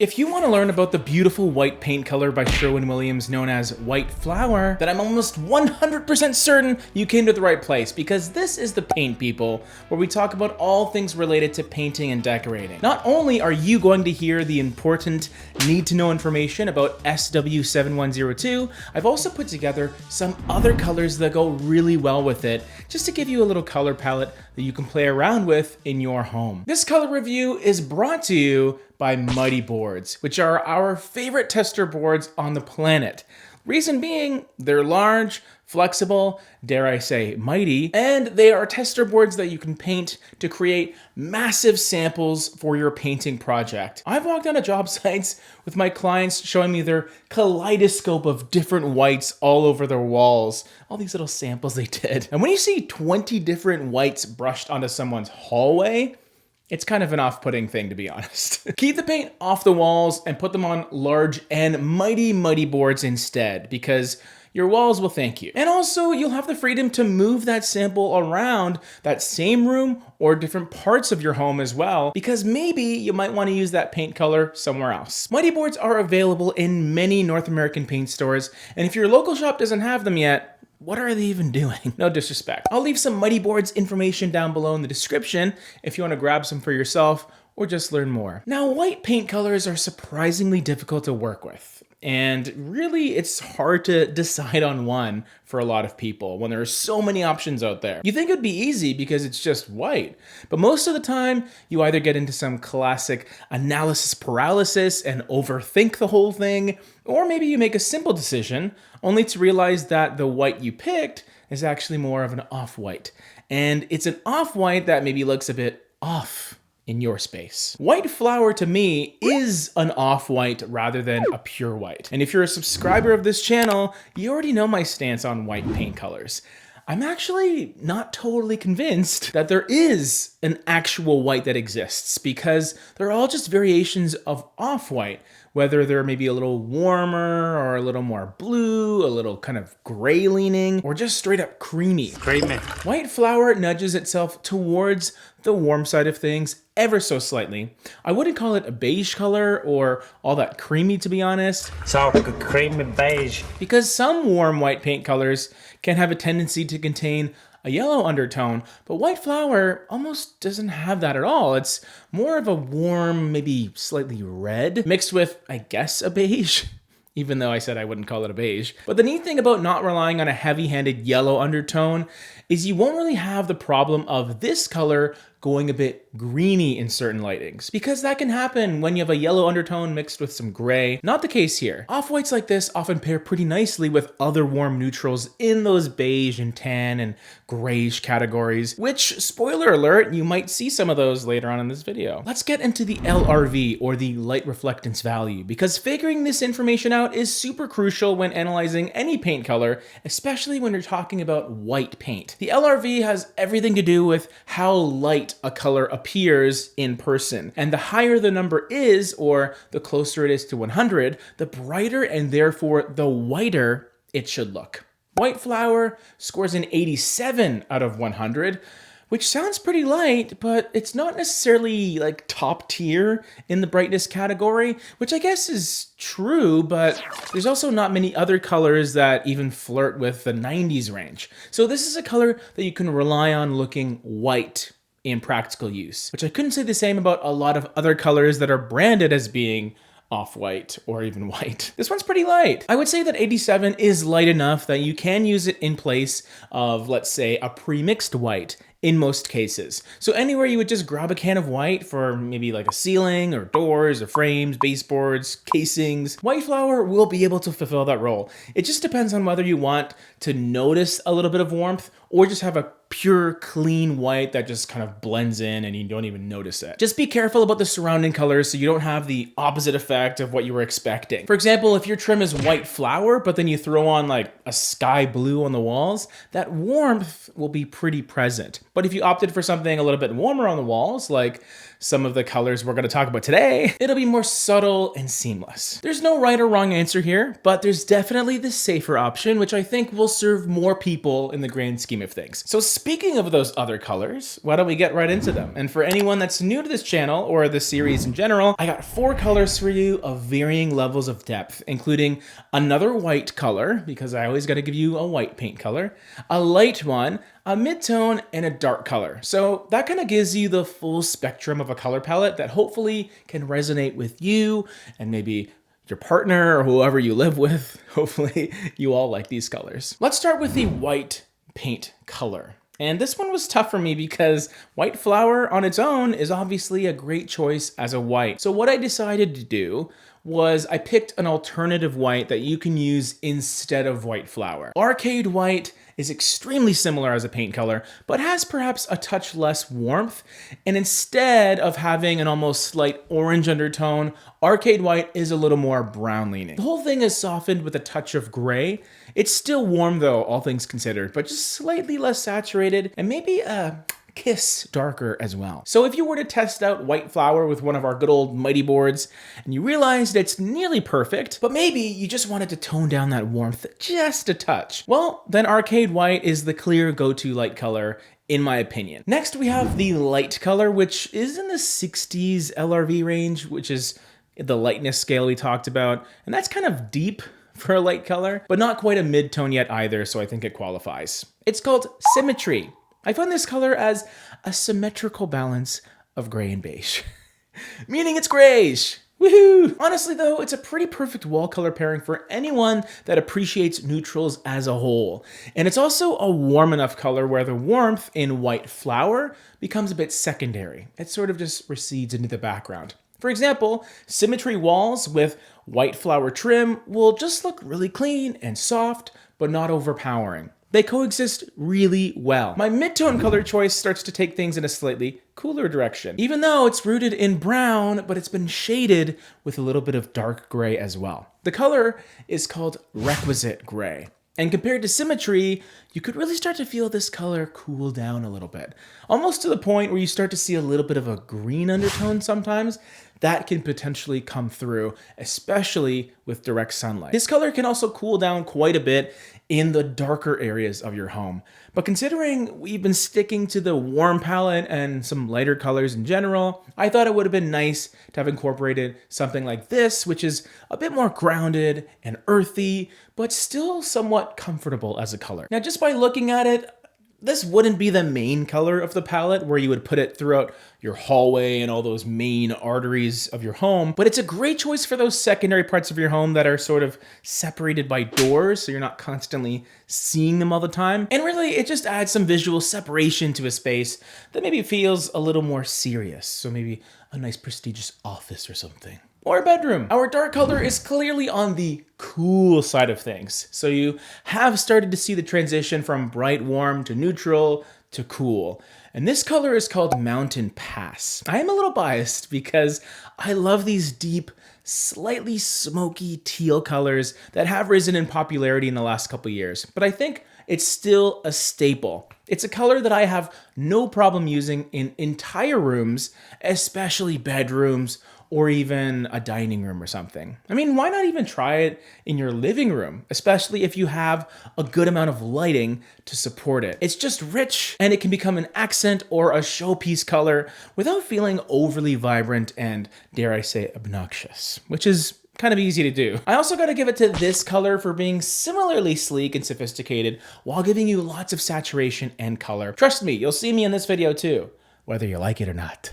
If you want to learn about the beautiful white paint color by Sherwin Williams known as White Flour, then I'm almost 100% certain you came to the right place, because this is the Paint People, where we talk about all things related to painting and decorating. Not only are you going to hear the important need-to-know information about SW7102, I've also put together some other colors that go really well with it, just to give you a little color palette that you can play around with in your home. This color review is brought to you by Mighty Boards, which are our favorite tester boards on the planet. Reason being, they're large, flexible, dare I say mighty, and they are tester boards that you can paint to create massive samples for your painting project. I've walked on job sites with my clients showing me their kaleidoscope of different whites all over their walls, all these little samples they did. And when you see 20 different whites brushed onto someone's hallway, it's kind of an off-putting thing, to be honest. Keep the paint off the walls and put them on large and mighty boards instead, because your walls will thank you. And also, you'll have the freedom to move that sample around that same room or different parts of your home as well, because maybe you might want to use that paint color somewhere else. Mighty Boards are available in many North American paint stores, and if your local shop doesn't have them yet, what are they even doing? No disrespect. I'll leave some Mighty Boards information down below in the description if you want to grab some for yourself or just learn more. Now, white paint colors are surprisingly difficult to work with. And really, it's hard to decide on one for a lot of people when there are so many options out there. You think it would be easy because it's just white, but most of the time, you either get into some classic analysis paralysis and overthink the whole thing, or maybe you make a simple decision only to realize that the white you picked is actually more of an off-white. And it's an off-white that maybe looks a bit off in your space. White Flour to me is an off-white rather than a pure white. And if you're a subscriber of this channel, you already know my stance on white paint colors. I'm actually not totally convinced that there is an actual white that exists, because they're all just variations of off-white, whether they're maybe a little warmer or a little more blue, a little kind of gray leaning, or just straight up creamy. Creamy. White Flour nudges itself towards the warm side of things ever so slightly. I wouldn't call it a beige color or all that creamy, to be honest. So creamy beige. Because some warm white paint colors can have a tendency to contain a yellow undertone, but White Flour almost doesn't have that at all. It's more of a warm, maybe slightly red, mixed with, I guess, a beige. Even though I said I wouldn't call it a beige. But the neat thing about not relying on a heavy-handed yellow undertone is you won't really have the problem of this color going a bit greeny in certain lightings, because that can happen when you have a yellow undertone mixed with some gray. Not the case here. Off-whites like this often pair pretty nicely with other warm neutrals in those beige and tan and grayish categories, which, spoiler alert, you might see some of those later on in this video. Let's get into the LRV, or the light reflectance value, because figuring this information out is super crucial when analyzing any paint color, especially when you're talking about white paint. The LRV has everything to do with how light a color appears in person. And the higher the number is, or the closer it is to 100, the brighter and therefore the whiter it should look. White Flour scores an 87 out of 100, which sounds pretty light, but it's not necessarily like top tier in the brightness category, which I guess is true, but there's also not many other colors that even flirt with the 90s range. So this is a color that you can rely on looking white in practical use, which I couldn't say the same about a lot of other colors that are branded as being off-white or even white. This one's pretty light. I would say that 87 is light enough that you can use it in place of, let's say, a pre-mixed white in most cases. So anywhere you would just grab a can of white for maybe like a ceiling or doors or frames, baseboards, casings, White Flour will be able to fulfill that role. It just depends on whether you want to notice a little bit of warmth or just have a pure, clean white that just kind of blends in and you don't even notice it. Just be careful about the surrounding colors so you don't have the opposite effect of what you were expecting. For example, if your trim is White Flour, but then you throw on like a sky blue on the walls, that warmth will be pretty present. But if you opted for something a little bit warmer on the walls, like some of the colors we're going to talk about today, it'll be more subtle and seamless. There's no right or wrong answer here, but there's definitely the safer option, which I think will serve more people in the grand scheme of things. So speaking of those other colors, why don't we get right into them? And for anyone that's new to this channel or the series in general, I got 4 colors for you of varying levels of depth, including another white color, because I always got to give you a white paint color, a light one, a mid-tone, and a dark color. So that kind of gives you the full spectrum of a color palette that hopefully can resonate with you and maybe your partner or whoever you live with. Hopefully you all like these colors. Let's start with the white paint color. And this one was tough for me because white flour on its own is obviously a great choice as a white. So what I decided to do was I picked an alternative white that you can use instead of white flour. Arcade white is extremely similar as a paint color, but has perhaps a touch less warmth. And instead of having an almost slight orange undertone, arcade white is a little more brown leaning. The whole thing is softened with a touch of gray. It's still warm though, all things considered, but just slightly less saturated and maybe a kiss darker as well. So if you were to test out white flour with one of our good old mighty boards and you realized it's nearly perfect, but maybe you just wanted to tone down that warmth just a touch, well, then arcade white is the clear go-to light color in my opinion. Next, we have the light color, which is in the 60s LRV range, which is the lightness scale we talked about. And that's kind of deep for a light color, but not quite a mid-tone yet either, so I think it qualifies. It's called Symmetry. I find this color as a symmetrical balance of gray and beige, meaning it's grayish. Woohoo! Honestly though, it's a pretty perfect wall color pairing for anyone that appreciates neutrals as a whole. And it's also a warm enough color where the warmth in white flour becomes a bit secondary. It sort of just recedes into the background. For example, Symmetry walls with white flour trim will just look really clean and soft, but not overpowering. They coexist really well. My mid-tone color choice starts to take things in a slightly cooler direction, even though it's rooted in brown, but it's been shaded with a little bit of dark gray as well. The color is called Requisite Gray. And compared to Symmetry, you could really start to feel this color cool down a little bit, almost to the point where you start to see a little bit of a green undertone sometimes. That can potentially come through, especially with direct sunlight. This color can also cool down quite a bit in the darker areas of your home. But considering we've been sticking to the warm palette and some lighter colors in general, I thought it would have been nice to have incorporated something like this, which is a bit more grounded and earthy, but still somewhat comfortable as a color. Now, just by looking at it, this wouldn't be the main color of the palette where you would put it throughout your hallway and all those main arteries of your home, but it's a great choice for those secondary parts of your home that are sort of separated by doors, so you're not constantly seeing them all the time. And really, it just adds some visual separation to a space that maybe feels a little more serious, so maybe a nice prestigious office or something. Or a bedroom. Our dark color is clearly on the cool side of things. So you have started to see the transition from bright warm to neutral to cool. And this color is called Mountain Pass. I am a little biased because I love these deep, slightly smoky teal colors that have risen in popularity in the last couple years. But I think it's still a staple. It's a color that I have no problem using in entire rooms, especially bedrooms, or even a dining room or something. I mean, why not even try it in your living room, especially if you have a good amount of lighting to support it. It's just rich and it can become an accent or a showpiece color without feeling overly vibrant and, dare I say, obnoxious, which is kind of easy to do. I also gotta give it to this color for being similarly sleek and sophisticated while giving you lots of saturation and color. Trust me, you'll see me in this video too, whether you like it or not.